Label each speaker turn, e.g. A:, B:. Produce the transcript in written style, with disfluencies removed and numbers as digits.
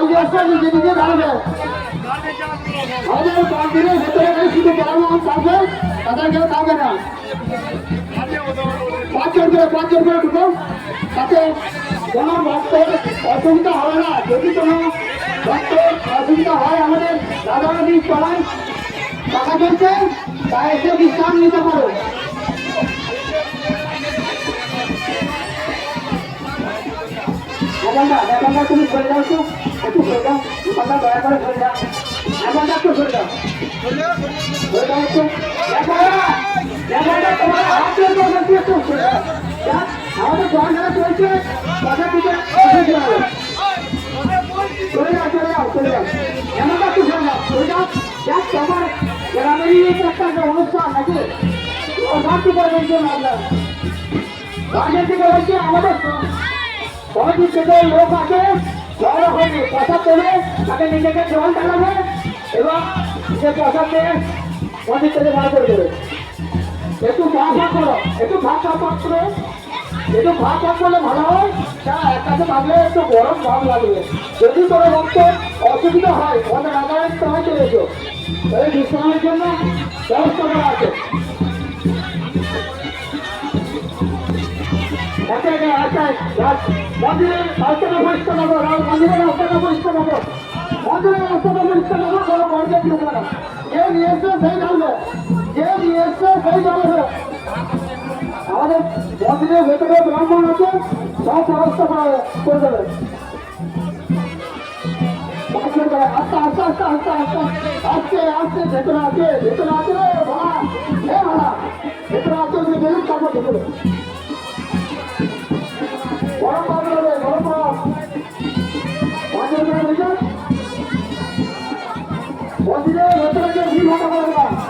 A: জল দিয়ে আসবে নিজে নিজে দাঁড়াবে। আমাদের মন্দিরের ভেতরে শুধু ব্রাহ্মণ থাকবে, তাদের কেউ থাকবে না। 5 জন করে ঢুকো, তাতে কোনো ভক্তের অসুবিধা হবে না। যদি কোনো ভক্তের অসুবিধা হয় আমাদের রাধারানী চলায় টাকা চলছে, তা এসে বিশ্রাম নিতে পারো। এখনটা তুমি সরে যাও, একটু সরে যাও, দোকানটা দয়া করে সরে যাও, এখনটা একটু সরে যাও, সরে যাও একটু। তোমার হাত দিয়ে একটু সরে যাও। আমাদের জল যারা চলছে তাদের দিকে চলে যাও, এমনটা একটু সরে যাও। যাক তোমার গ্রামেরই একটা অনুষ্ঠান নাকি রাত্রি করবেন জন্য আপনার রাজের দিকে হচ্ছে আমাদের কমিটির থেকে লোক আছে, জড়ো হয়নি প্রসাদ দেবে, তাকে নিজেকে জল চালাবে এবং সে প্রসাদ দিয়ে মন্দির থেকে বার করে দেবে। একটু ভাগ করো, একটু ভাগ করলে ভালো হয়। তারা একসাথে থাকলে একটু গরম ভাব লাগবে। যদি কোনো ভক্তের অসুবিধা হয় আমাদের রাধারানী সময় চলে এসো, এই বিশ্রামের জন্য ব্যবস্থা করা আছে। মন্দিরের রাস্তাটা পরিষ্কার নেবো, মন্দিরের রাস্তাটা পরিষ্কার নেবো, মন্দিরের রাস্তাটা পরিষ্কার নেবো। কোনো মর্যাদা দিতে না, যে নিয়ে এসছে সেই জানবে, যে নিয়ে এসছে সেই জানবে। আমাদের মন্দিরের ভেতরে ব্রাহ্মণ আছে, সব ব্যবস্থা করে দেবে। আস্তে আস্তে আস্তে আস্তে আস্তে আস্তে আস্তে ভেতরে আছে, ভেতরে আছে রে ভাড়া, হে ভাড়া ভেতরে আছে, বেলুন তারপর ভেতরে গরম পাবে, গরম পাব মন্দিরের ভেতরে ভিড় হতে পারে।